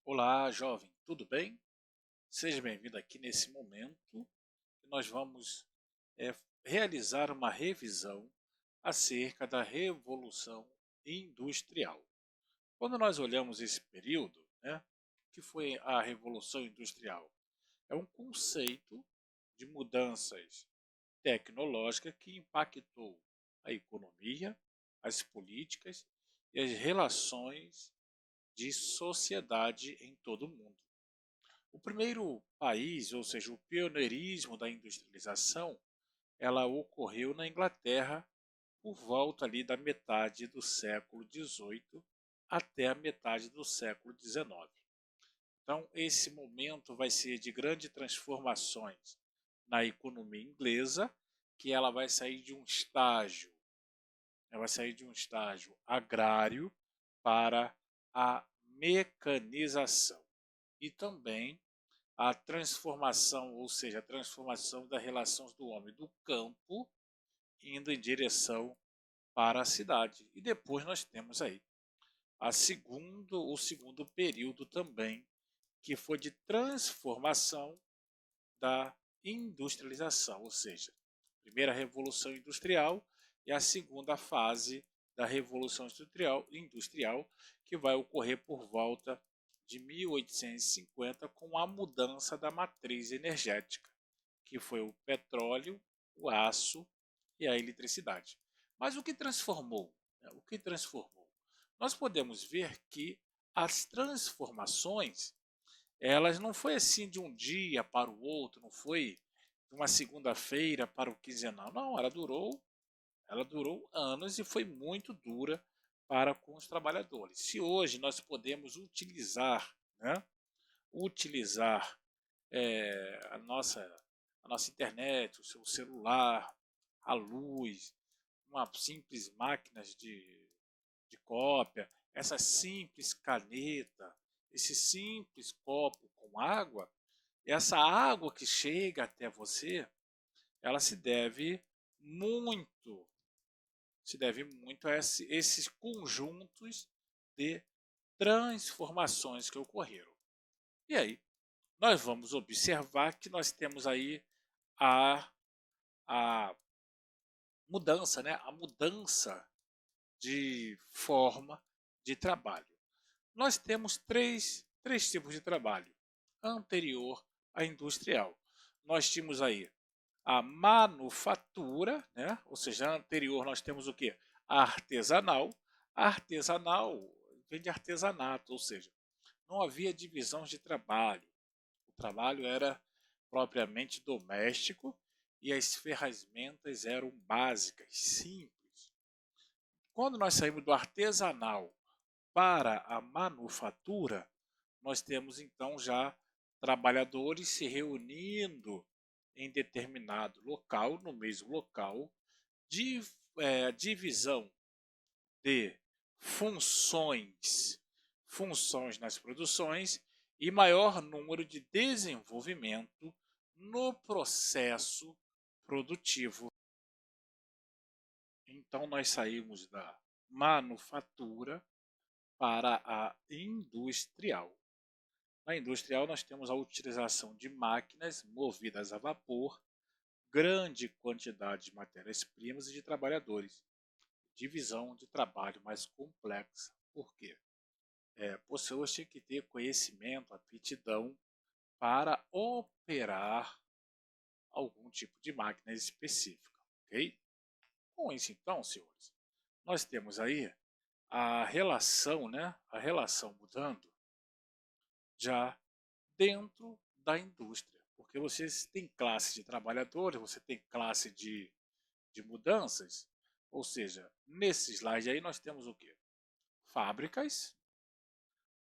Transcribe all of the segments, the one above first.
Olá, jovem, tudo bem? Seja bem-vindo aqui nesse momento que nós vamos eh, realizar uma revisão acerca da Revolução Industrial. Quando nós olhamos esse período, né, que foi a Revolução Industrial, é um conceito de mudanças tecnológicas que impactou a economia, as políticas e as relações de sociedade em todo o mundo. O primeiro país, ou seja, o pioneirismo da industrialização, ela ocorreu na Inglaterra por volta ali da metade do século XVIII até a metade do século XIX. Então, esse momento vai ser de grandes transformações na economia inglesa, que ela vai sair de um estágio, ela vai sair de um estágio agrário para a mecanização e também a transformação, ou seja, a transformação das relações do homem do campo indo em direção para a cidade. E depois nós temos aí o segundo período também, que foi de transformação da industrialização, ou seja, a primeira revolução industrial e a segunda fase da revolução industrial que vai ocorrer por volta de 1850 com a mudança da matriz energética, que foi o petróleo, o aço e a eletricidade. Mas o que transformou? O que transformou? Nós podemos ver que as transformações, elas não foi assim de um dia para o outro, não foi de uma segunda-feira para o quinzenal, não, ela durou anos e foi muito dura para com os trabalhadores. Se hoje nós podemos utilizar, né, utilizar a nossa internet, o seu celular, a luz, uma simples máquina de cópia, essa simples caneta, esse simples copo com água, essa água que chega até você, ela muito, se deve muito a esses conjuntos de transformações que ocorreram. E aí, nós vamos observar que nós temos aí a, a mudança, né? A mudança de forma de trabalho. Nós temos três tipos de trabalho anterior à industrial. Nós tínhamos aí a manufatura, né? Ou seja, anterior nós temos o que? A artesanal. A artesanal vem de artesanato, ou seja, não havia divisão de trabalho. O trabalho era propriamente doméstico e as ferramentas eram básicas, simples. Quando nós saímos do artesanal para a manufatura, nós temos então já trabalhadores se reunindo em determinado local, no mesmo local, de divisão de funções, funções nas produções e maior número de desenvolvimento no processo produtivo. Então nós saímos da manufatura para a industrial. Na industrial nós temos a utilização de máquinas movidas a vapor, grande quantidade de matérias-primas e de trabalhadores, divisão de trabalho mais complexa. Por quê? Pessoas têm que ter conhecimento, aptidão para operar algum tipo de máquina específica, ok? Com isso então, senhores, nós temos aí a relação, né? A relação mudando já dentro da indústria, porque você tem classe de trabalhadores, você tem classe de mudanças, ou seja, nesse slide aí nós temos o que? Fábricas,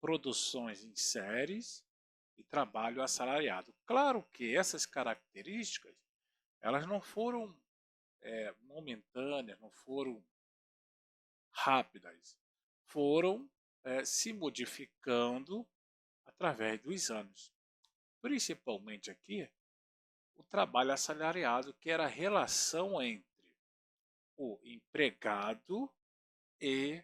produções em séries e trabalho assalariado. Claro que essas características elas não foram momentâneas, não foram rápidas, foram se modificando através dos anos. Principalmente aqui, o trabalho assalariado, que era a relação entre o empregado e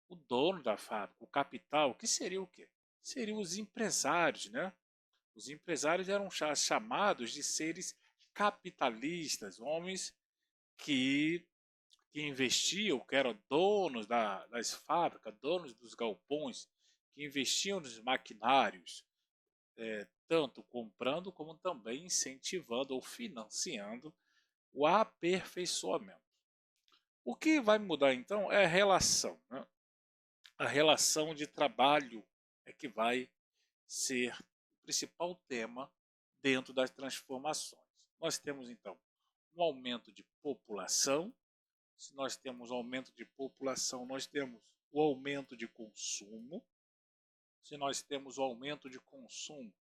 o dono da fábrica, o capital, que seria o quê? seriam os empresários, né? Os empresários eram chamados de seres capitalistas, homens que, que investiam, que eram donos das fábricas, donos dos galpões, que investiam nos maquinários, tanto comprando como também incentivando ou financiando o aperfeiçoamento. O que vai mudar então é a relação, né? A relação de trabalho é que vai ser o principal tema dentro das transformações. Nós temos então um aumento de população. Se nós temos aumento de população, nós temos o aumento de consumo. Se nós temos o aumento de consumo,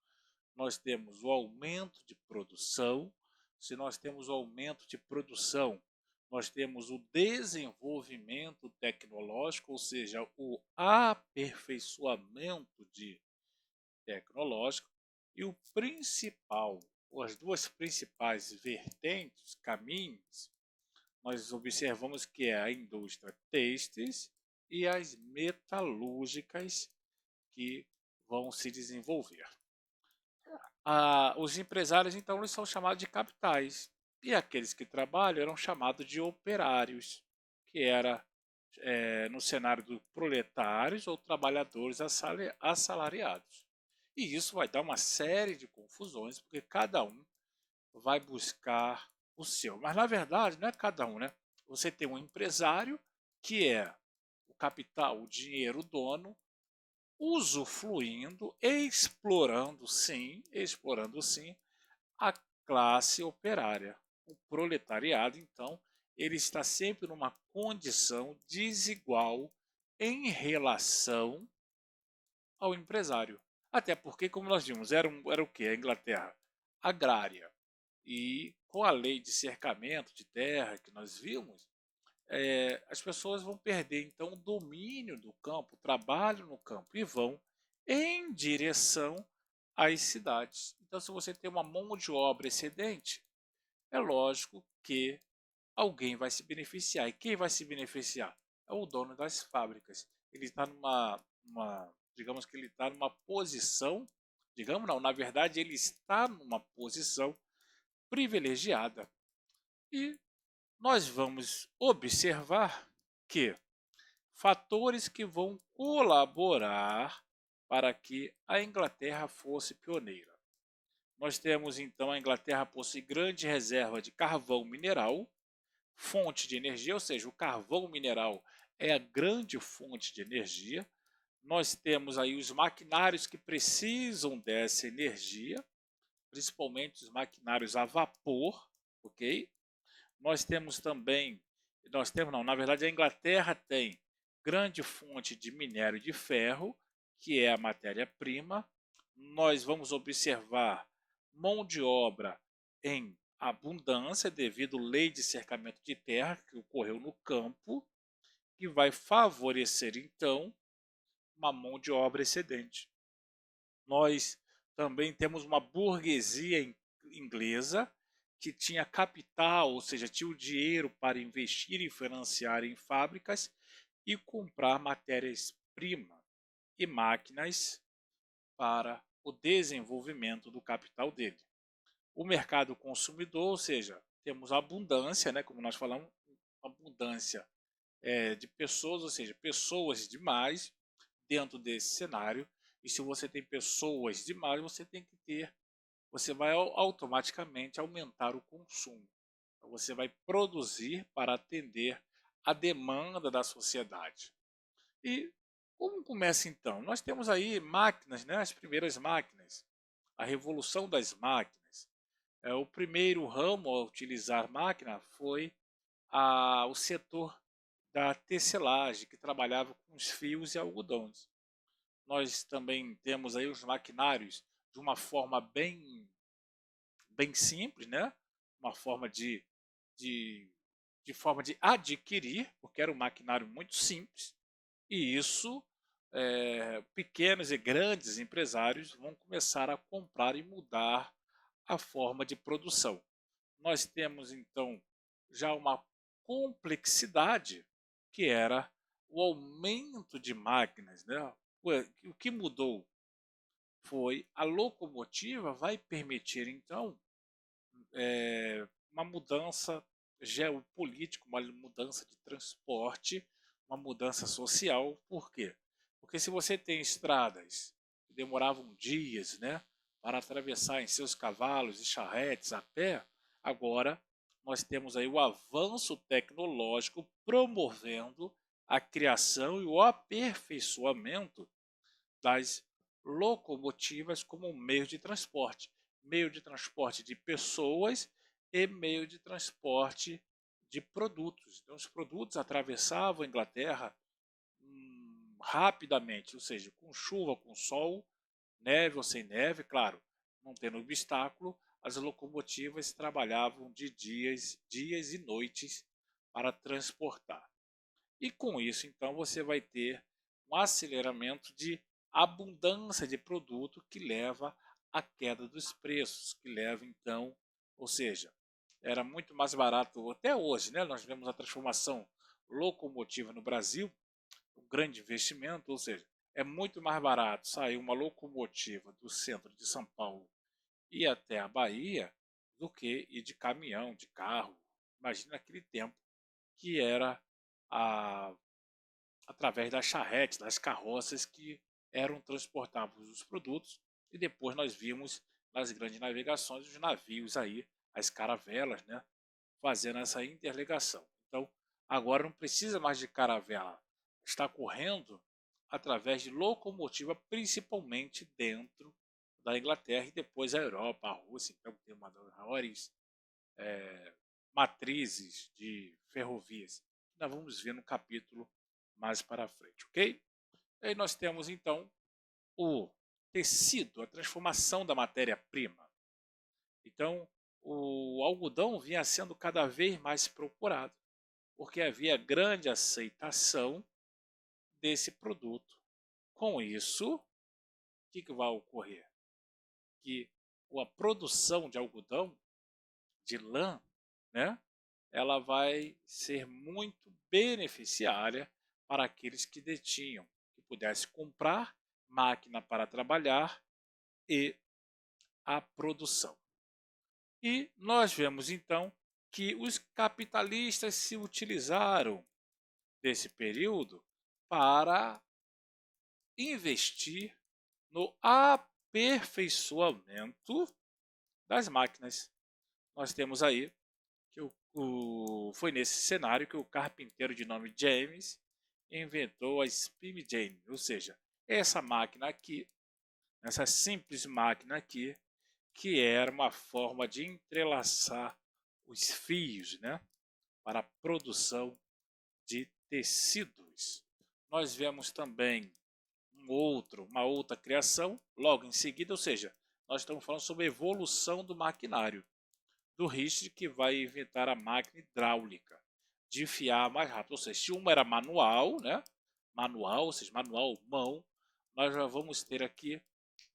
nós temos o aumento de produção. Se nós temos o aumento de produção, nós temos o desenvolvimento tecnológico, ou seja, o aperfeiçoamento tecnológico. E o principal, ou as duas principais vertentes, caminhos, nós observamos que é a indústria têxteis e as metalúrgicas que vão se desenvolver. Os empresários, então, eles são chamados de capitais. E aqueles que trabalham eram chamados de operários, que era no cenário do proletários ou trabalhadores assalariados. E isso vai dar uma série de confusões, porque cada um vai buscar o seu. Mas, na verdade, não é cada um, né? Você tem um empresário, que é o capital, o dinheiro, o dono, usufruindo, explorando sim, a classe operária. O proletariado, então, ele está sempre numa condição desigual em relação ao empresário. Até porque, como nós vimos, era o que? A Inglaterra agrária. E com a lei de cercamento de terra que nós vimos, as pessoas vão perder então o domínio do campo, o trabalho no campo e vão em direção às cidades. Então, se você tem uma mão de obra excedente, é lógico que alguém vai se beneficiar. E quem vai se beneficiar? É o dono das fábricas. Ele está digamos que ele está numa posição, digamos não, na verdade ele está numa posição privilegiada. E nós vamos observar que fatores que vão colaborar para que a Inglaterra fosse pioneira. Nós temos então a Inglaterra possui grande reserva de carvão mineral, fonte de energia, ou seja, o carvão mineral é a grande fonte de energia. Nós temos aí os maquinários que precisam dessa energia, principalmente os maquinários a vapor, ok? Nós temos também, nós temos não, na verdade a Inglaterra tem grande fonte de minério de ferro, que é a matéria-prima. Nós vamos observar mão de obra em abundância devido à lei de cercamento de terra que ocorreu no campo, que vai favorecer então uma mão de obra excedente. Nós também temos uma burguesia inglesa que tinha capital, ou seja, tinha o dinheiro para investir e financiar em fábricas e comprar matérias-primas e máquinas para o desenvolvimento do capital dele. O mercado consumidor, ou seja, temos abundância, né, como nós falamos, abundância de pessoas, ou seja, pessoas demais dentro desse cenário. E se você tem pessoas demais, você vai automaticamente aumentar o consumo. Então, você vai produzir para atender a demanda da sociedade. E como começa então? Nós temos aí máquinas, né? As primeiras máquinas, a revolução das máquinas. O primeiro ramo a utilizar máquina foi o setor da tecelagem, que trabalhava com os fios e algodões. Nós também temos aí os maquinários de uma forma bem simples, né? Uma forma de, de forma de adquirir, porque era um maquinário muito simples, e isso pequenos e grandes empresários vão começar a comprar e mudar a forma de produção. Nós temos então já uma complexidade que era o aumento de máquinas, né? O que mudou? foi a locomotiva vai permitir, então, uma mudança geopolítica, uma mudança de transporte, uma mudança social. Por quê? Porque se você tem estradas que demoravam dias, né, para atravessar em seus cavalos e charretes a pé, agora nós temos aí o avanço tecnológico promovendo a criação e o aperfeiçoamento das locomotivas como meio de transporte de pessoas e meio de transporte de produtos. Então, os produtos atravessavam a Inglaterra rapidamente, ou seja, com chuva, com sol, neve ou sem neve, claro, não tendo obstáculo, as locomotivas trabalhavam de dias e noites para transportar. E com isso, então, você vai ter um aceleramento de abundância de produto que leva à queda dos preços, que leva então, ou seja, era muito mais barato até hoje, né? Nós vemos a transformação locomotiva no Brasil, um grande investimento, ou seja, é muito mais barato sair uma locomotiva do centro de São Paulo e até a Bahia do que ir de caminhão, de carro. Imagina aquele tempo que era a através das charretes, das carroças que eram transportados os produtos, e depois nós vimos nas grandes navegações os navios aí, as caravelas, né, fazendo essa interligação. Então, agora não precisa mais de caravela, está correndo através de locomotiva, principalmente dentro da Inglaterra e depois a Europa, a Rússia, então tem uma das maiores matrizes de ferrovias. Nós vamos ver no capítulo mais para frente, ok? Aí nós temos então o tecido, a transformação da matéria-prima. Então, o algodão vinha sendo cada vez mais procurado, porque havia grande aceitação desse produto. Com isso, o que vai ocorrer? Que a produção de algodão, de lã, né, ela vai ser muito beneficiária para aqueles que detinham, que pudesse comprar máquina para trabalhar e a produção. E nós vemos então que os capitalistas se utilizaram desse período para investir no aperfeiçoamento das máquinas. Nós temos aí que foi nesse cenário que o carpinteiro de nome James inventou a Spin Jane, ou seja, essa máquina aqui, essa simples máquina aqui, que era uma forma de entrelaçar os fios, né, para a produção de tecidos. Nós vemos também uma outra criação logo em seguida, ou seja, nós estamos falando sobre a evolução do maquinário do Richter, que vai inventar a máquina hidráulica de enfiar mais rápido. Ou seja, se uma era manual, né? Manual, ou seja, manual, mão, nós já vamos ter aqui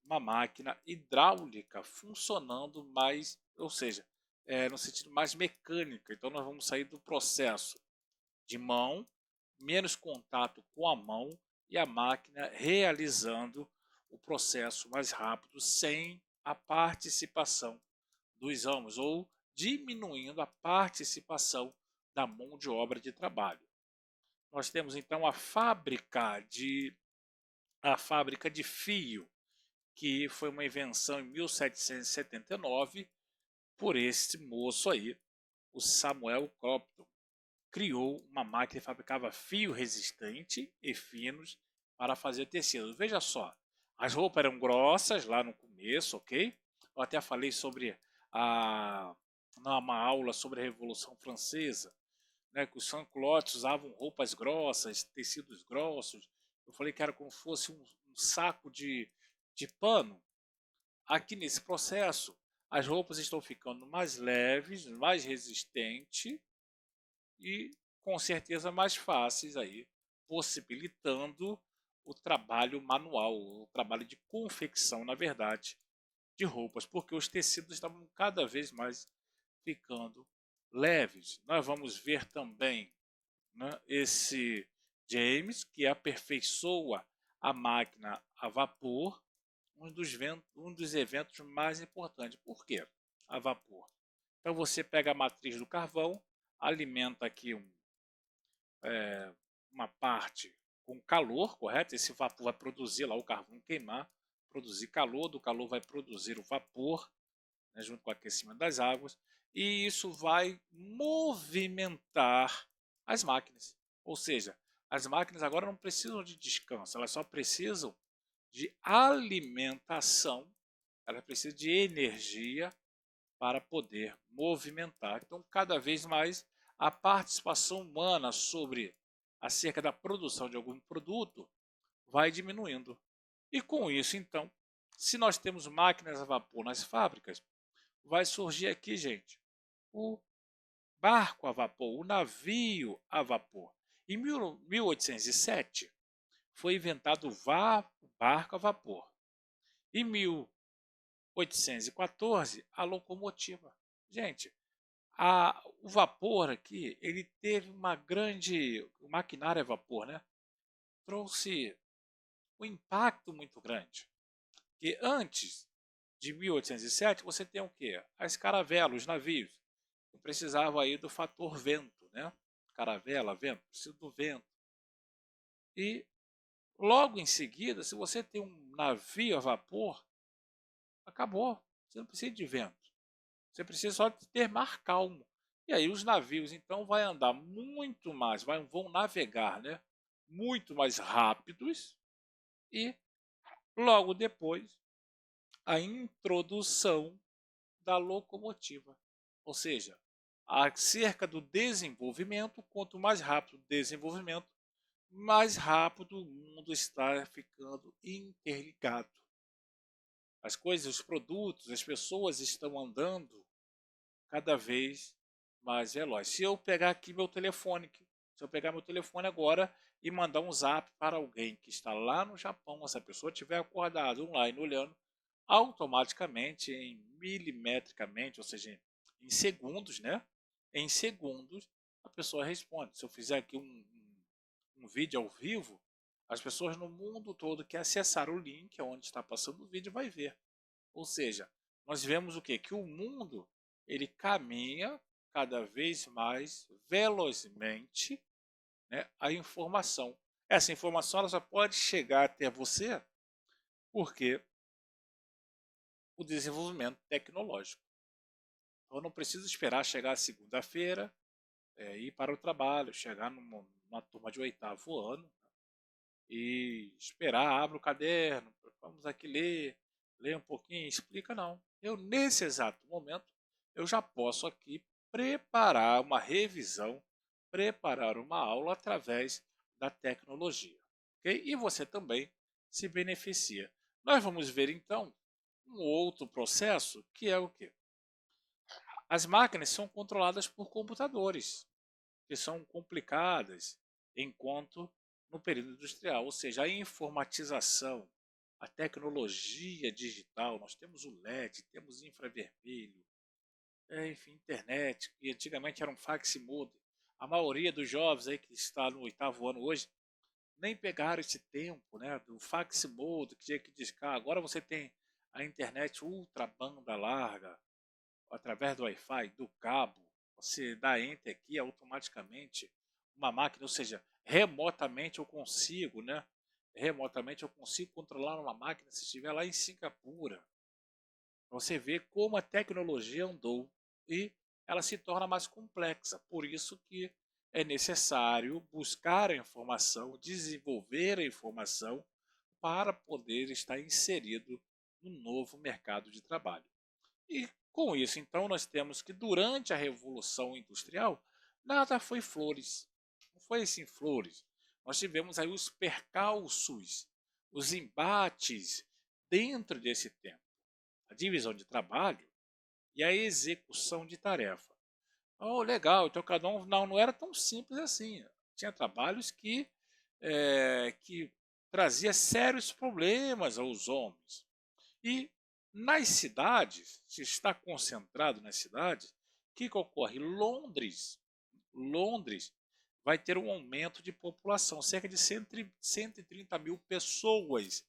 uma máquina hidráulica funcionando mais, ou seja, no sentido mais mecânico. Então nós vamos sair do processo de mão, menos contato com a mão e a máquina realizando o processo mais rápido sem a participação dos homens ou diminuindo a participação da mão de obra de trabalho. Nós temos então a fábrica de fio, que foi uma invenção em 1779 por esse moço aí, o Samuel Crompton. Criou uma máquina que fabricava fio resistente e finos para fazer tecido. Veja só, as roupas eram grossas lá no começo, ok? Eu até falei sobre numa aula sobre a Revolução Francesa, né, que os sans-culottes usavam roupas grossas, tecidos grossos. Eu falei que era como se fosse um saco de pano. Aqui nesse processo, as roupas estão ficando mais leves, mais resistentes e com certeza mais fáceis aí, possibilitando o trabalho manual, o trabalho de confecção, na verdade, de roupas, porque os tecidos estavam cada vez mais ficando leves. Nós vamos ver também, né, esse James que aperfeiçoa a máquina a vapor um dos eventos mais importantes. Por quê? A vapor. Então você pega a matriz do carvão, alimenta aqui uma parte com calor, correto? Esse vapor vai produzir lá o carvão queimar, produzir calor, do calor vai produzir o vapor, né, junto com o aquecimento das águas, e isso vai movimentar as máquinas. Ou seja, as máquinas agora não precisam de descanso, elas só precisam de alimentação, elas precisam de energia para poder movimentar. Então, cada vez mais, a participação humana sobre acerca da produção de algum produto vai diminuindo. E com isso, então, se nós temos máquinas a vapor nas fábricas, vai surgir aqui, gente, o barco a vapor, o navio a vapor. Em 1807 foi inventado o barco a vapor. Em 1814, a locomotiva. Gente, o vapor aqui, ele teve uma grande, o maquinário a vapor, né? Trouxe um impacto muito grande. Que antes de 1807, você tem o quê? As caravelas, os navios. Eu precisava aí do fator vento, né? Caravela, vento, precisa do vento. E logo em seguida, se você tem um navio a vapor, acabou. Você não precisa de vento. Você precisa só de ter mar calmo. E aí os navios então vai andar muito mais, vão navegar, né? Muito mais rápidos e logo depois a introdução da locomotiva. Ou seja, acerca do desenvolvimento, quanto mais rápido o desenvolvimento, mais rápido o mundo está ficando interligado. As coisas, os produtos, as pessoas estão andando cada vez mais veloz. Se eu pegar aqui meu telefone, se eu pegar meu telefone agora e mandar um zap para alguém que está lá no Japão, essa pessoa estiver acordada online olhando, automaticamente, milimetricamente, ou seja, em segundos, né? Em segundos, a pessoa responde. Se eu fizer aqui um vídeo ao vivo, as pessoas no mundo todo que acessar o link onde está passando o vídeo vai ver. Ou seja, nós vemos o quê? Que o mundo ele caminha cada vez mais velozmente, né, a informação. Essa informação ela só pode chegar até você porque o desenvolvimento tecnológico. Então, eu não preciso esperar chegar a segunda-feira, ir para o trabalho, chegar numa turma de oitavo ano e esperar, abre o caderno, vamos aqui ler um pouquinho, explica não. Eu, nesse exato momento, eu já posso aqui preparar uma revisão, preparar uma aula através da tecnologia. Okay? E você também se beneficia. Nós vamos ver então um outro processo que é o quê? As máquinas são controladas por computadores, que são complicadas, enquanto no período industrial, ou seja, a informatização, a tecnologia digital, nós temos o LED, temos infravermelho, enfim, internet, que antigamente era um fax-modem. A maioria dos jovens aí que está no oitavo ano hoje nem pegaram esse tempo, né, do fax-modem que tinha que discar. Agora você tem a internet ultra banda larga, através do Wi-Fi, do cabo, você dá enter aqui automaticamente uma máquina, ou seja, remotamente eu consigo, né? Remotamente eu consigo controlar uma máquina se estiver lá em Singapura. Você vê como a tecnologia andou e ela se torna mais complexa. Por isso que é necessário buscar a informação, desenvolver a informação para poder estar inserido no novo mercado de trabalho. E com isso, então, nós temos que durante a Revolução Industrial, nada foi flores. Não foi assim flores. Nós tivemos aí os percalços, os embates dentro desse tempo. A divisão de trabalho e a execução de tarefa. Oh, legal, então cada um não era tão simples assim. Tinha trabalhos que trazia sérios problemas aos homens. E nas cidades, se está concentrado nas cidades, o que ocorre? Londres vai ter um aumento de população, cerca de 130 mil pessoas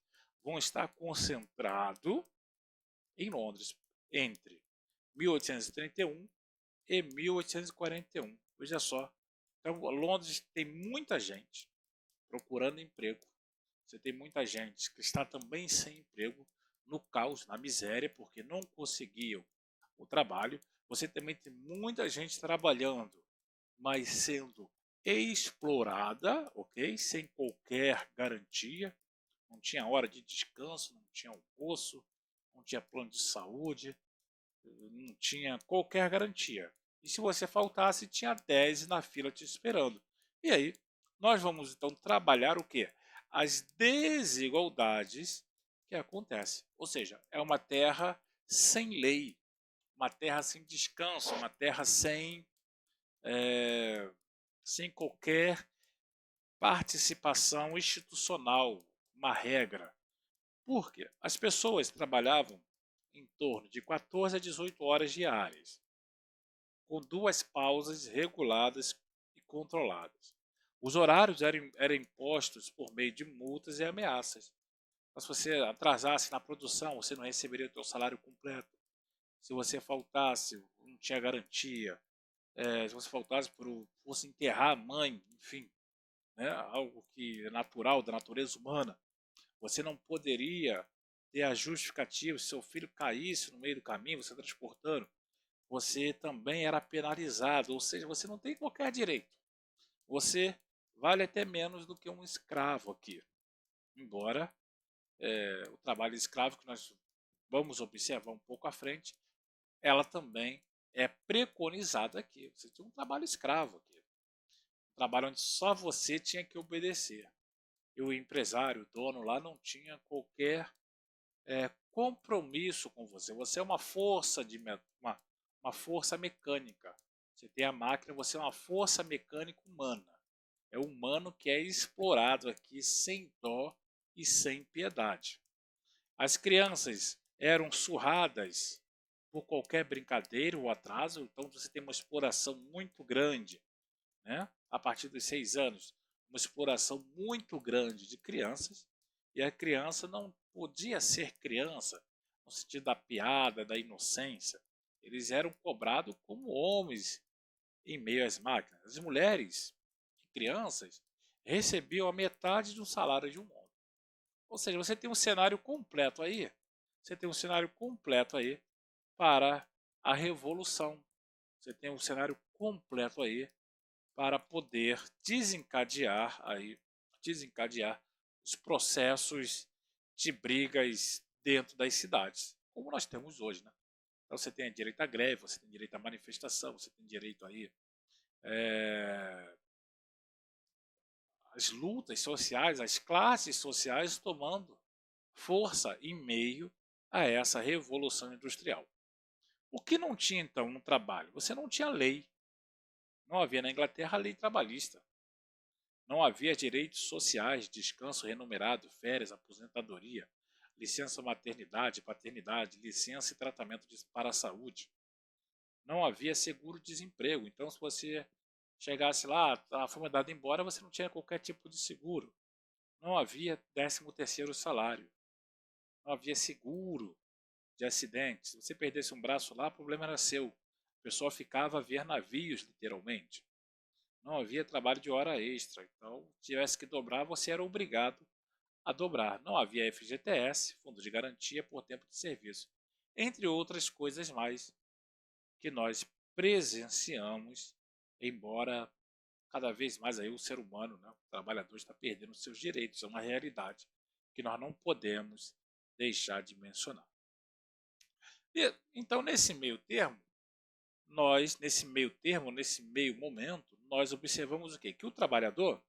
vão estar concentrados em Londres entre 1831 e 1841. Veja só. Então, Londres tem muita gente procurando emprego. Você tem muita gente que está também sem emprego, no caos, na miséria, porque não conseguiam o trabalho. Você também tem muita gente trabalhando, mas sendo explorada, ok? Sem qualquer garantia. Não tinha hora de descanso, não tinha almoço, não tinha plano de saúde, não tinha qualquer garantia. E se você faltasse, tinha 10 na fila te esperando. E aí, nós vamos então trabalhar o quê? As desigualdades que acontecem. Ou seja, é uma terra sem lei, uma terra sem descanso, uma terra sem qualquer participação institucional, uma regra. Por quê? As pessoas trabalhavam em torno de 14 a 18 horas diárias, com 2 pausas reguladas e controladas. Os horários eram impostos por meio de multas e ameaças. Mas se você atrasasse na produção, você não receberia o seu salário completo. Se você faltasse, não tinha garantia. Se você faltasse fosse enterrar a mãe, enfim, né, algo que é natural da natureza humana, você não poderia ter a justificativa. Se seu filho caísse no meio do caminho, você transportando, você também era penalizado, ou seja, você não tem qualquer direito. Você vale até menos do que um escravo aqui. Embora o trabalho escravo, que nós vamos observar um pouco à frente, ela também é preconizada aqui. Você tinha um trabalho escravo aqui. Um trabalho onde só você tinha que obedecer. E o empresário, o dono lá, não tinha qualquer compromisso com você. Você é uma força uma força mecânica. Você tem a máquina, você é uma força mecânica humana. É o humano que é explorado aqui sem dó e sem piedade. As crianças eram surradas por qualquer brincadeira ou atraso, então você tem uma exploração muito grande, né? A partir dos 6 anos, uma exploração muito grande de crianças, e a criança não podia ser criança no sentido da piada, da inocência. Eles eram cobrados como homens em meio às máquinas. As mulheres e crianças recebiam a metade do salário de um homem. Ou seja, você tem um cenário completo aí. Você tem um cenário completo aí para a revolução. Você tem um cenário completo aí para poder desencadear os processos de brigas dentro das cidades, como nós temos hoje, né? Então você tem direito à greve, você tem direito à manifestação, você tem direito aí as lutas sociais, as classes sociais tomando força em meio a essa revolução industrial. O que não tinha então no trabalho? Você não tinha lei. Não havia na Inglaterra lei trabalhista. Não havia direitos sociais, descanso remunerado, férias, aposentadoria, licença maternidade, paternidade, licença e tratamento para a saúde. Não havia seguro-desemprego. Então, se você chegasse lá, a foi mandado embora, você não tinha qualquer tipo de seguro. Não havia 13º salário. Não havia seguro de acidentes. Se você perdesse um braço lá, o problema era seu. O pessoal ficava a ver navios, literalmente. Não havia trabalho de hora extra. Então, se tivesse que dobrar, você era obrigado a dobrar. Não havia FGTS, Fundo de Garantia por Tempo de Serviço, entre outras coisas mais que nós presenciamos, embora cada vez mais aí o ser humano, né, o trabalhador está perdendo seus direitos. É uma realidade que nós não podemos deixar de mencionar. E, então, nesse meio momento, nós observamos o quê? Que o trabalhador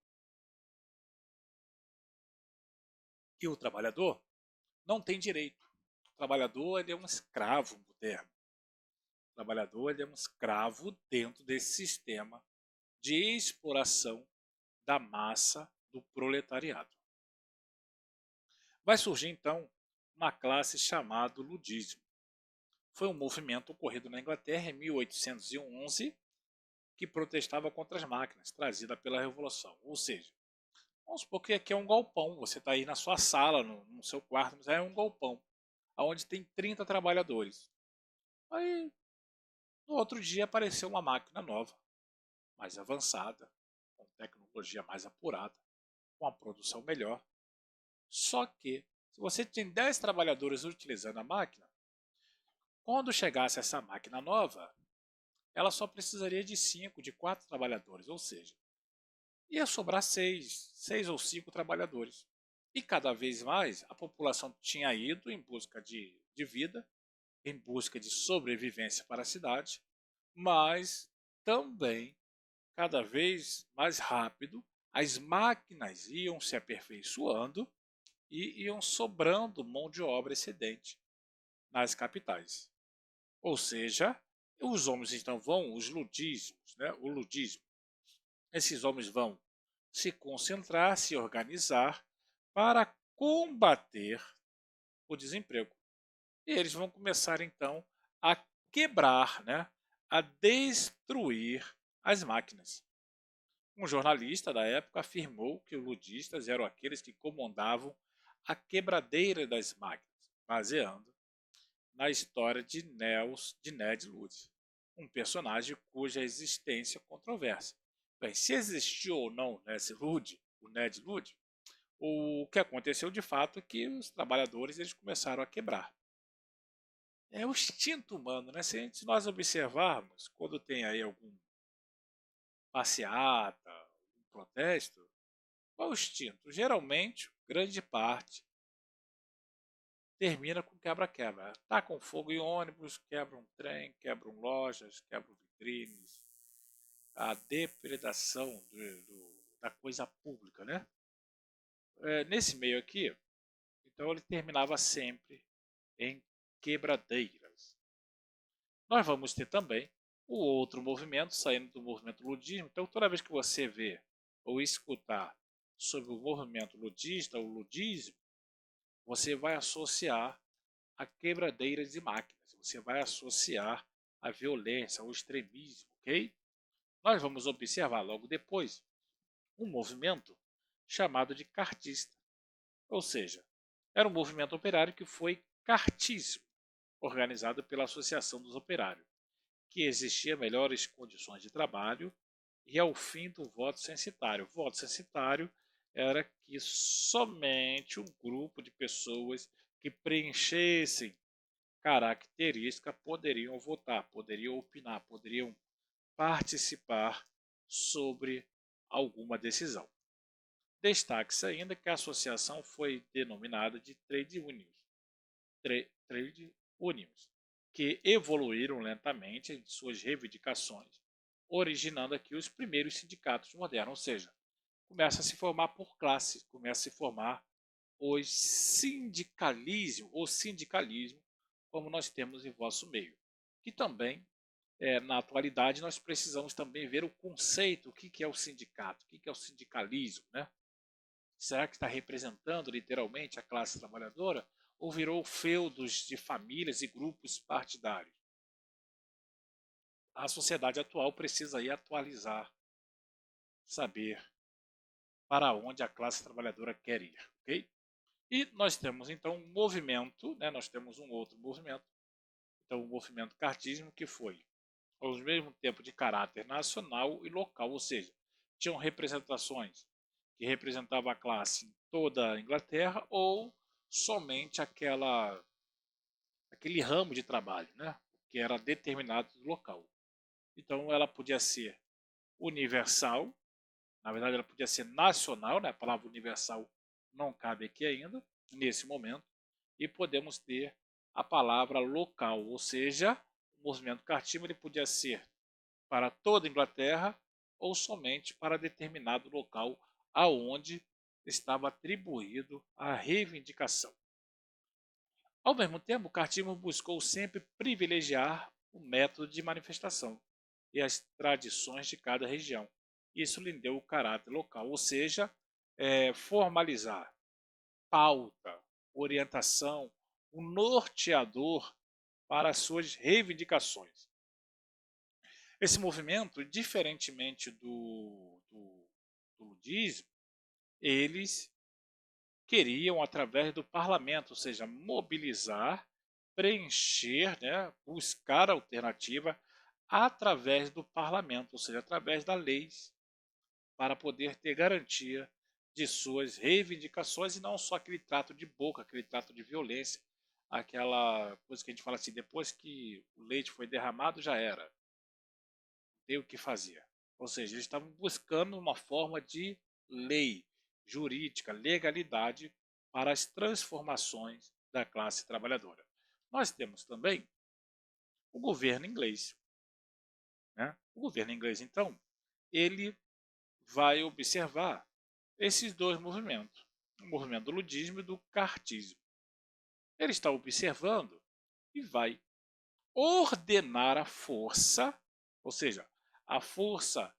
não tem direito. O trabalhador ele é um escravo moderno. O trabalhador ele é um escravo dentro desse sistema de exploração da massa do proletariado. Vai surgir então uma classe chamada ludismo. Foi um movimento ocorrido na Inglaterra em 1811 que protestava contra as máquinas trazidas pela Revolução. Ou seja, Vamos supor que aqui é um galpão, você está aí na sua sala, no seu quarto, mas é um galpão, onde tem 30 trabalhadores. Aí, no outro dia, apareceu uma máquina nova, mais avançada, com tecnologia mais apurada, com a produção melhor. Só que, se você tem 10 trabalhadores utilizando a máquina, quando chegasse essa máquina nova, ela só precisaria de 5, de 4 trabalhadores, ou seja, ia sobrar 6 ou 5 trabalhadores. E cada vez mais a população tinha ido em busca de vida, em busca de sobrevivência para a cidade, mas também, cada vez mais rápido, as máquinas iam se aperfeiçoando e iam sobrando mão de obra excedente nas capitais. Ou seja, os homens então vão, os ludismos, né? O ludismo, esses homens vão se concentrar, se organizar para combater o desemprego. E eles vão começar então a quebrar, né? A destruir as máquinas. Um jornalista da época afirmou que os ludistas eram aqueles que comandavam a quebradeira das máquinas, baseando na história de Ned Ludd, um personagem cuja existência é controversa. Bem, se existiu ou não o Ned Ludd, o que aconteceu de fato é que os trabalhadores eles começaram a quebrar. É o instinto humano, né? Se nós observarmos, quando tem aí algum passeata, um protesto, qual é o instinto? Geralmente, grande parte termina com quebra-quebra. Tacam fogo em ônibus, quebram trem, quebram lojas, quebram vitrines. A depredação da coisa pública, né? Nesse meio aqui, então ele terminava sempre em quebradeiras. Nós vamos ter também o outro movimento, saindo do movimento ludismo. Então, toda vez que você vê ou escutar sobre o movimento ludista ou ludismo, você vai associar a quebradeiras de máquinas, você vai associar a violência, ao extremismo, ok? Nós vamos observar logo depois um movimento chamado de cartista, ou seja, era um movimento operário que foi cartíssimo, organizado pela Associação dos Operários, que exigia melhores condições de trabalho e ao fim do voto censitário. O voto censitário era que somente um grupo de pessoas que preenchessem característica poderiam votar, poderiam opinar, poderiam participar sobre alguma decisão. Destaque-se ainda que a associação foi denominada de trade unions, que evoluíram lentamente em suas reivindicações, originando aqui os primeiros sindicatos modernos, ou seja, começa a se formar por classes, começa a se formar os sindicalismo ou sindicalismo, como nós temos em vosso meio. Que também, na atualidade, nós precisamos também ver o conceito, o que é o sindicato, o que é o sindicalismo, né? Será que está representando literalmente a classe trabalhadora ou virou feudos de famílias e grupos partidários? A sociedade atual precisa aí atualizar, saber para onde a classe trabalhadora quer ir, ok? E nós temos então um movimento, né? Nós temos um outro movimento, então o movimento cartismo que foi ao mesmo tempo de caráter nacional e local, ou seja, tinham representações que representavam a classe em toda a Inglaterra ou somente aquele ramo de trabalho, né? Que era determinado no local. Então ela podia ser universal, na verdade ela podia ser nacional, né? A palavra universal não cabe aqui ainda, nesse momento, e podemos ter a palavra local, ou seja, o movimento cartismo ele podia ser para toda a Inglaterra ou somente para determinado local aonde estava atribuído a reivindicação. Ao mesmo tempo, o cartismo buscou sempre privilegiar o método de manifestação e as tradições de cada região. Isso lhe deu o caráter local, ou seja, formalizar pauta, orientação, um norteador para as suas reivindicações. Esse movimento, diferentemente do ludismo, eles queriam, através do parlamento, ou seja, mobilizar, preencher, né, buscar alternativa através do parlamento, ou seja, através das leis, para poder ter garantia de suas reivindicações e não só aquele trato de boca, aquele trato de violência, aquela coisa que a gente fala assim, depois que o leite foi derramado já era, não tem o que fazer. Ou seja, eles estavam buscando uma forma de lei jurídica, legalidade para as transformações da classe trabalhadora. Nós temos também o governo inglês, né? O governo inglês, então, ele vai observar esses dois movimentos, o movimento do ludismo e do cartismo. Ele está observando e vai ordenar a força, ou seja, a força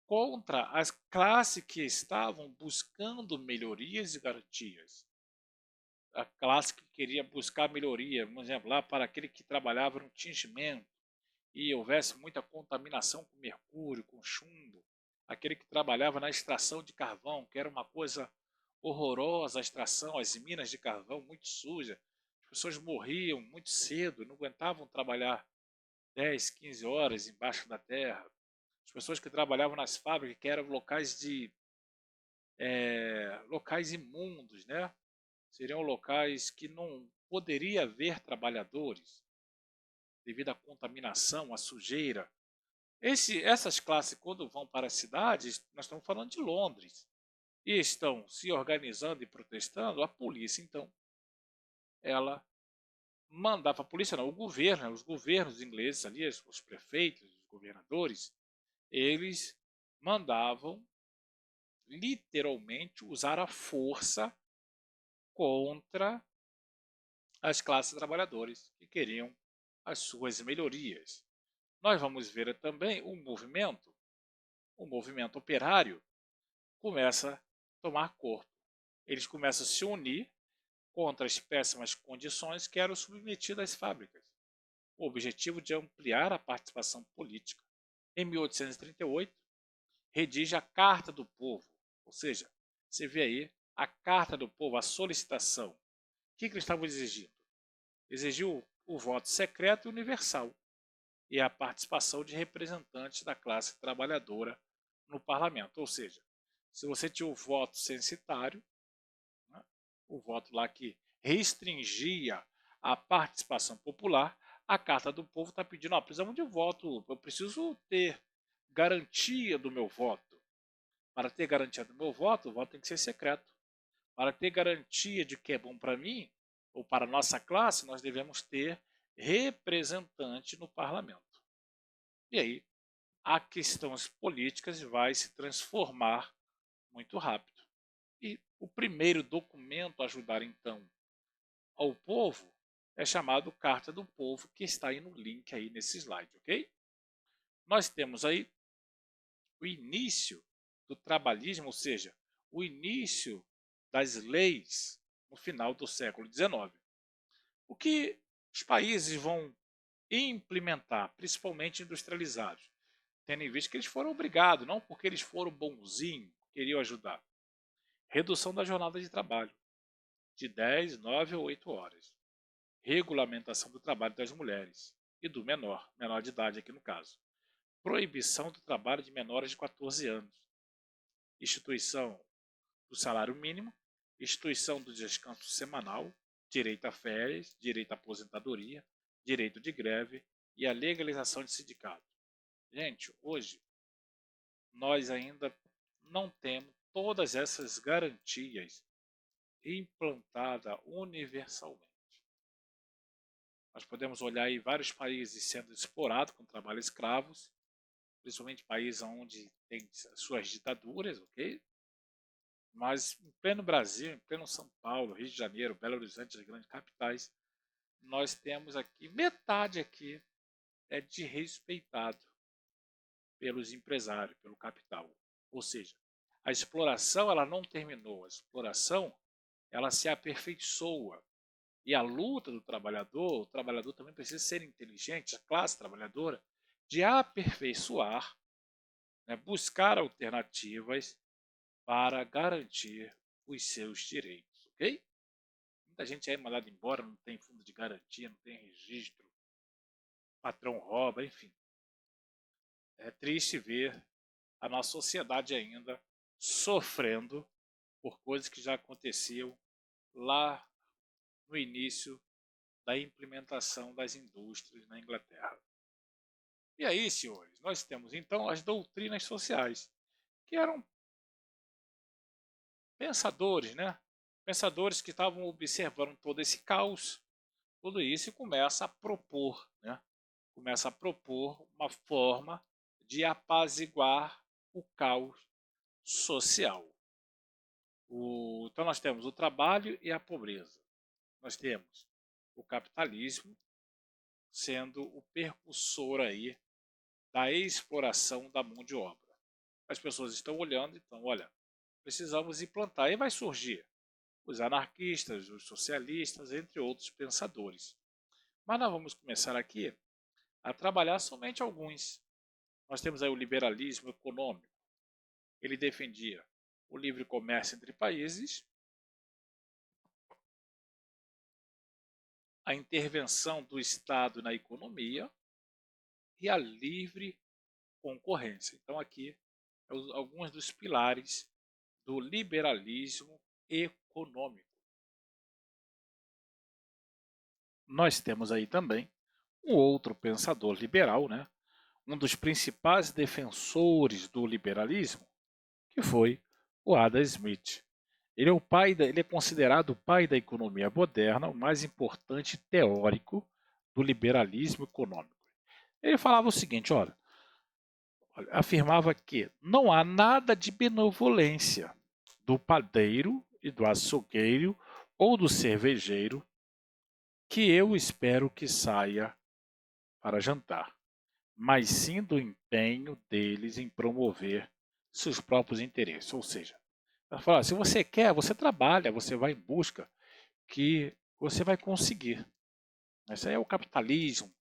contra as classes que estavam buscando melhorias e garantias. A classe que queria buscar melhoria, por exemplo, lá para aquele que trabalhava no tingimento e houvesse muita contaminação com mercúrio, com chumbo, aquele que trabalhava na extração de carvão, que era uma coisa horrorosa, a extração, as minas de carvão muito sujas, as pessoas morriam muito cedo, não aguentavam trabalhar 10, 15 horas embaixo da terra. As pessoas que trabalhavam nas fábricas, que eram locais imundos, né? Seriam locais que não poderia haver trabalhadores devido à contaminação, à sujeira. Essas classes, quando vão para as cidades, nós estamos falando de Londres, e estão se organizando e protestando, a polícia, então, ela mandava, a polícia não, o governo, os governos ingleses ali, os prefeitos, os governadores, eles mandavam literalmente usar a força contra as classes trabalhadoras que queriam as suas melhorias. Nós vamos ver também o movimento operário começa a tomar corpo. Eles começam a se unir contra as péssimas condições que eram submetidas às fábricas. O objetivo de ampliar a participação política. Em 1838, redige a Carta do Povo, ou seja, você vê aí a Carta do Povo, a solicitação. O que eles estavam exigindo? Exigiu o voto secreto e universal e a participação de representantes da classe trabalhadora no parlamento. Ou seja, se você tinha o voto censitário, né, o voto lá que restringia a participação popular, a Carta do Povo está pedindo, precisamos de voto, eu preciso ter garantia do meu voto. Para ter garantia do meu voto, o voto tem que ser secreto. Para ter garantia de que é bom para mim, ou para a nossa classe, nós devemos ter representante no parlamento. E aí, a questões políticas vai se transformar muito rápido. E o primeiro documento a ajudar, então, ao povo é chamado Carta do Povo, que está aí no link aí nesse slide, ok? Nós temos aí o início do trabalhismo, ou seja, o início das leis no final do século XIX. O que os países vão implementar, principalmente industrializados, tendo em vista que eles foram obrigados, não porque eles foram bonzinhos, queriam ajudar. Redução da jornada de trabalho, de 10, 9 ou 8 horas. Regulamentação do trabalho das mulheres e do menor de idade aqui no caso. Proibição do trabalho de menores de 14 anos. Instituição do salário mínimo, instituição do descanso semanal, direito a férias, direito à aposentadoria, direito de greve e a legalização de sindicatos. Gente, hoje nós ainda não temos todas essas garantias implantadas universalmente. Nós podemos olhar aí vários países sendo explorados com trabalho escravos, principalmente países onde tem suas ditaduras, ok? Mas em pleno Brasil, em pleno São Paulo, Rio de Janeiro, Belo Horizonte, as grandes capitais, nós temos aqui, metade aqui é desrespeitado pelos empresários, pelo capital. Ou seja, a exploração ela não terminou, a exploração ela se aperfeiçoa. E a luta do trabalhador, o trabalhador também precisa ser inteligente, a classe trabalhadora, de aperfeiçoar, né, buscar alternativas para garantir os seus direitos, ok? Muita gente é mandada embora, não tem fundo de garantia, não tem registro, patrão rouba, enfim. É triste ver a nossa sociedade ainda sofrendo por coisas que já aconteciam lá no início da implementação das indústrias na Inglaterra. E aí, senhores, nós temos então as doutrinas sociais, que eram pensadores, né? Pensadores que estavam observando todo esse caos, tudo isso e começa a propor, né? Começa a propor uma forma de apaziguar o caos social. Então nós temos o trabalho e a pobreza. Nós temos o capitalismo sendo o percussor aí da exploração da mão de obra. As pessoas estão olhando, então, olha, precisamos implantar. E vai surgir os anarquistas, os socialistas, entre outros pensadores. Mas nós vamos começar aqui a trabalhar somente alguns. Nós temos aí o liberalismo econômico. Ele defendia o livre comércio entre países, a intervenção do Estado na economia e a livre concorrência. Então aqui alguns dos pilares do liberalismo econômico. Nós temos aí também um outro pensador liberal, né? Um dos principais defensores do liberalismo, que foi o Adam Smith. Ele é considerado o pai da economia moderna, o mais importante teórico do liberalismo econômico. Ele falava o seguinte, olha, afirmava que não há nada de benevolência do padeiro e do açougueiro ou do cervejeiro que eu espero que saia para jantar, mas sim do empenho deles em promover seus próprios interesses. Ou seja, ela fala, se você quer, você trabalha, você vai em busca que você vai conseguir. Isso aí é o capitalismo,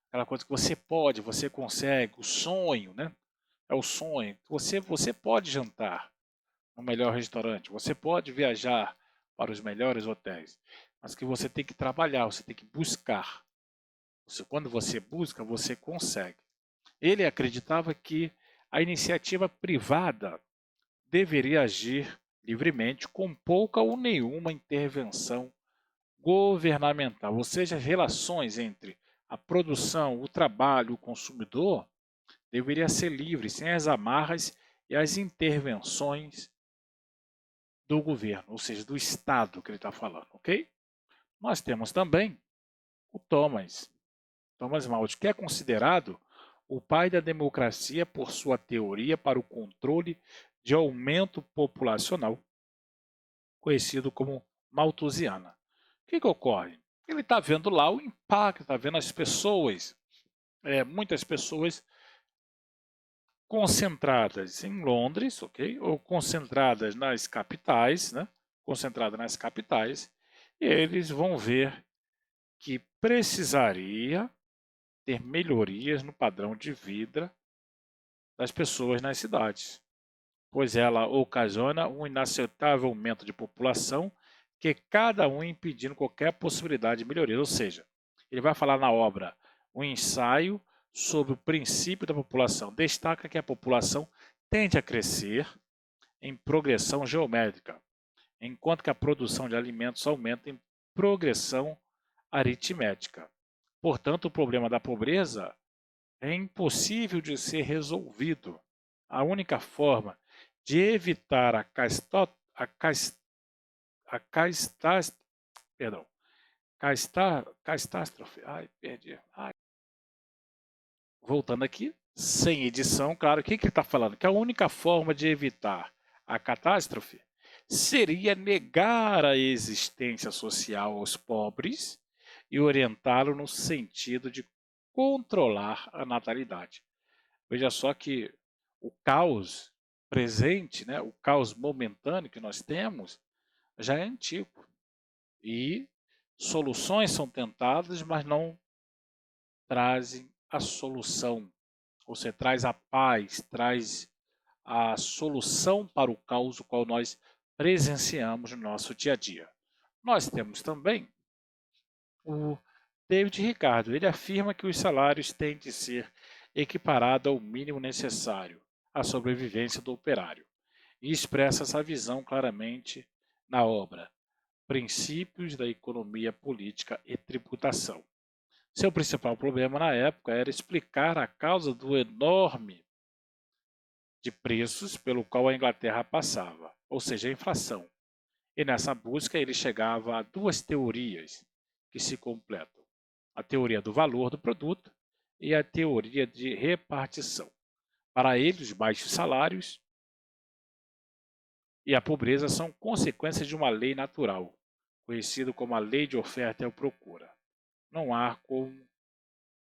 aquela coisa que você pode, você consegue, o sonho, né? É o sonho. Você pode jantar no melhor restaurante, você pode viajar para os melhores hotéis, mas que você tem que trabalhar, você tem que buscar. Quando você busca, você consegue. Ele acreditava que a iniciativa privada deveria agir livremente com pouca ou nenhuma intervenção governamental, ou seja, as relações entre a produção, o trabalho, o consumidor deveria ser livre, sem as amarras e as intervenções do governo, ou seja, do Estado que ele está falando, ok? Nós temos também o Thomas Malthus, que é considerado o pai da democracia por sua teoria para o controle de aumento populacional, conhecido como malthusiana. O que ocorre? Ele está vendo lá o impacto, está vendo as pessoas, muitas pessoas concentradas em Londres, ok? Ou concentradas nas capitais, né? Concentradas nas capitais, e eles vão ver que precisaria ter melhorias no padrão de vida das pessoas nas cidades, pois ela ocasiona um inaceitável aumento de população que cada um impedindo qualquer possibilidade de melhoria. Ou seja, ele vai falar na obra um ensaio sobre o princípio da população. Destaca que a população tende a crescer em progressão geométrica, enquanto que a produção de alimentos aumenta em progressão aritmética. Portanto, o problema da pobreza é impossível de ser resolvido. A única forma de evitar catástrofe. Ai, perdi. Ai. Voltando aqui, sem edição, claro, o que ele está falando? Que a única forma de evitar a catástrofe seria negar a existência social aos pobres e orientá-lo no sentido de controlar a natalidade. Veja só que o caos presente, né, o caos momentâneo que nós temos, já é antigo. E soluções são tentadas, mas não trazem a solução. Ou seja, traz a paz, traz a solução para o caos qual nós presenciamos no nosso dia a dia. Nós temos também o David Ricardo. Ele afirma que os salários têm de ser equiparados ao mínimo necessário à sobrevivência do operário e expressa essa visão claramente na obra Princípios da Economia Política e Tributação. Seu principal problema na época era explicar a causa do enorme de preços pelo qual a Inglaterra passava, ou seja, a inflação. E nessa busca ele chegava a duas teorias que se completam: a teoria do valor do produto e a teoria de repartição. Para ele, os baixos salários e a pobreza são consequências de uma lei natural, conhecida como a lei de oferta e procura. Não há como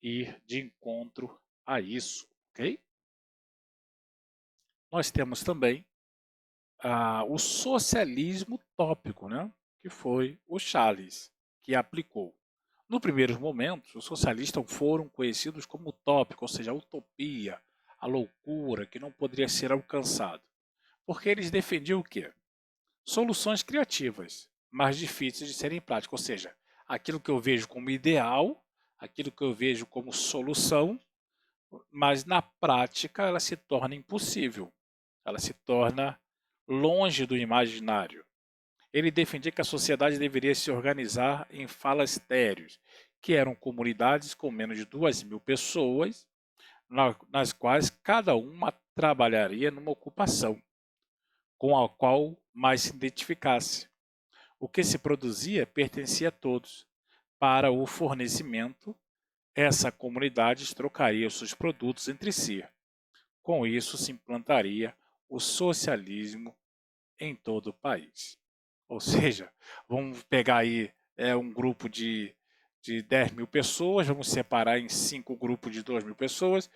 ir de encontro a isso, ok? Nós temos também o socialismo utópico, né? Que foi o Charles que aplicou. No primeiro momento, os socialistas foram conhecidos como utópico, ou seja, a utopia, a loucura que não poderia ser alcançado. Porque eles defendiam o quê? Soluções criativas, mas difíceis de serem práticas, ou seja, aquilo que eu vejo como ideal, aquilo que eu vejo como solução, mas na prática ela se torna impossível, ela se torna longe do imaginário. Ele defendia que a sociedade deveria se organizar em falastérios, que eram comunidades com menos de 2.000 pessoas, nas quais cada uma trabalharia numa ocupação, com a qual mais se identificasse. O que se produzia pertencia a todos. Para o fornecimento, essa comunidade trocaria os seus produtos entre si. Com isso, se implantaria o socialismo em todo o país. Ou seja, vamos pegar aí um grupo de 10.000 pessoas, vamos separar em 5 grupos de 2.000 pessoas,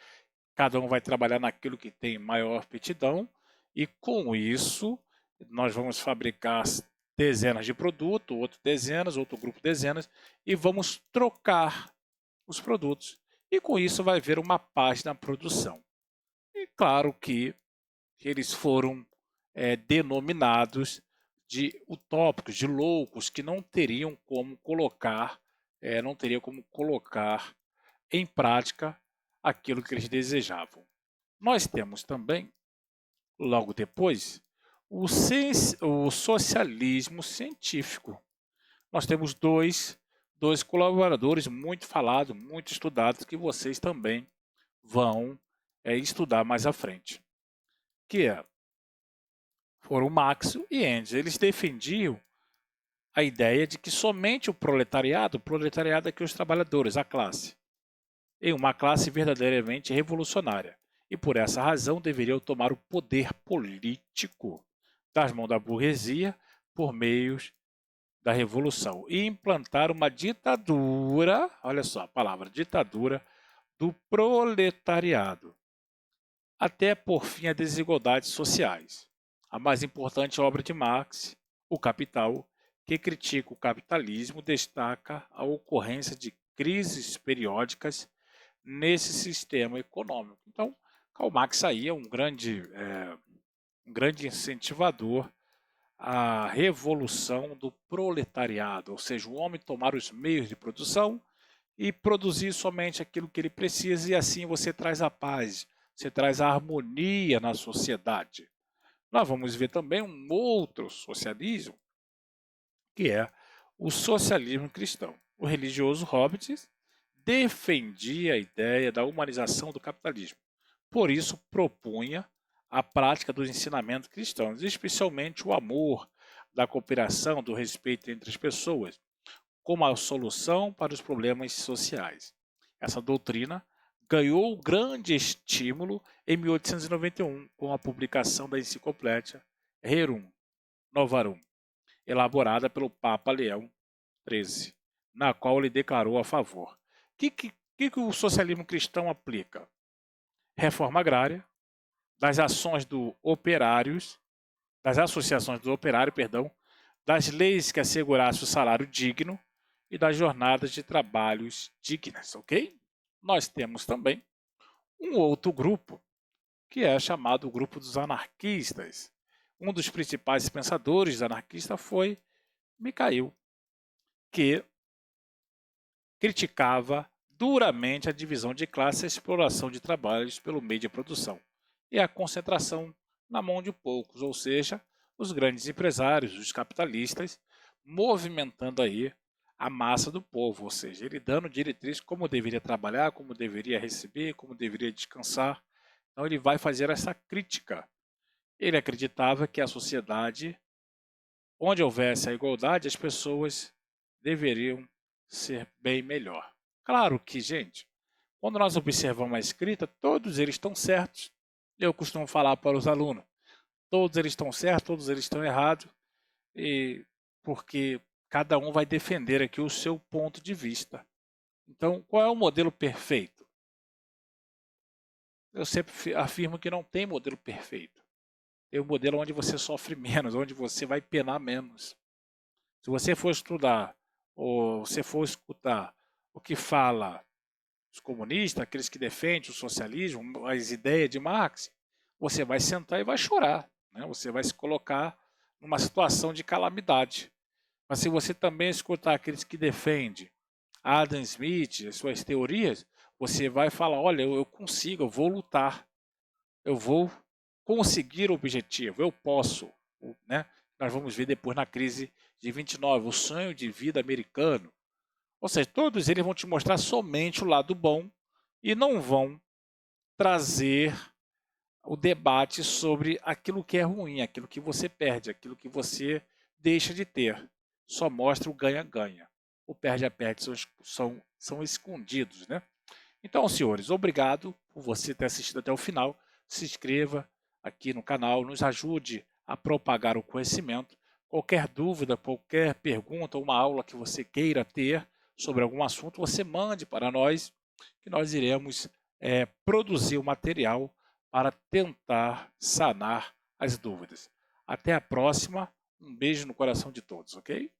cada um vai trabalhar naquilo que tem maior aptidão, e com isso nós vamos fabricar dezenas de produtos, outro dezenas, outro grupo dezenas, e vamos trocar os produtos. E com isso vai haver uma paz na produção. E claro que eles foram denominados de utópicos, de loucos, que não teriam como colocar, em prática aquilo que eles desejavam. Nós temos também, logo depois, o socialismo científico. Nós temos dois colaboradores muito falados, muito estudados, que vocês também vão estudar mais à frente, que foram Marx e Engels. Eles defendiam a ideia de que somente o proletariado é que os trabalhadores, a classe, em uma classe verdadeiramente revolucionária, e por essa razão deveriam tomar o poder político das mãos da burguesia por meios da revolução e implantar uma ditadura, olha só a palavra, ditadura do proletariado, até por fim as desigualdades sociais. A mais importante obra de Marx, O Capital, que critica o capitalismo, destaca a ocorrência de crises periódicas nesse sistema econômico. Então, Karl Marx aí é um grande incentivador à revolução do proletariado, ou seja, o homem tomar os meios de produção e produzir somente aquilo que ele precisa, e assim você traz a paz, você traz a harmonia na sociedade. Nós vamos ver também um outro socialismo, que é o socialismo cristão. O religioso Hobbes defendia a ideia da humanização do capitalismo. Por isso, propunha a prática dos ensinamentos cristãos, especialmente o amor, da cooperação, do respeito entre as pessoas, como a solução para os problemas sociais. Essa doutrina ganhou grande estímulo em 1891 com a publicação da enciclopédia Rerum Novarum, elaborada pelo Papa Leão XIII, na qual ele declarou a favor. O que o socialismo cristão aplica? Reforma agrária, das ações dos operários, das associações do operário, das leis que assegurassem o salário digno e das jornadas de trabalhos dignas, ok? Nós temos também um outro grupo, que é chamado o grupo dos anarquistas. Um dos principais pensadores anarquistas foi Mikhail, que criticava duramente a divisão de classe e a exploração de trabalhos pelo meio de produção e a concentração na mão de poucos, ou seja, os grandes empresários, os capitalistas, movimentando aí a massa do povo, ou seja, ele dando diretriz como deveria trabalhar, como deveria receber, como deveria descansar. Então ele vai fazer essa crítica. Ele acreditava que a sociedade, onde houvesse a igualdade, as pessoas deveriam ser bem melhor. Claro que, gente, quando nós observamos a escrita, todos eles estão certos. Eu costumo falar para os alunos, todos eles estão certos, todos eles estão errados, e porque cada um vai defender aqui o seu ponto de vista. Então, qual é o modelo perfeito? Eu sempre afirmo que não tem modelo perfeito. Tem um modelo onde você sofre menos, onde você vai penar menos. Se você for estudar ou se for escutar o que fala os comunistas, aqueles que defendem o socialismo, as ideias de Marx, você vai sentar e vai chorar, né? Você vai se colocar numa situação de calamidade. Mas se você também escutar aqueles que defendem Adam Smith, as suas teorias, você vai falar, olha, eu consigo, eu vou lutar, eu vou conseguir o objetivo, eu posso, né? Nós vamos ver depois na crise de 29, o sonho de vida americano. Ou seja, todos eles vão te mostrar somente o lado bom e não vão trazer o debate sobre aquilo que é ruim, aquilo que você perde, aquilo que você deixa de ter. Só mostra o ganha-ganha. O perde-a-perde são escondidos, né? Então, senhores, obrigado por você ter assistido até o final. Se inscreva aqui no canal, nos ajude a propagar o conhecimento. Qualquer dúvida, qualquer pergunta, uma aula que você queira ter sobre algum assunto, você mande para nós, que nós iremos produzir o material para tentar sanar as dúvidas. Até a próxima, um beijo no coração de todos, ok?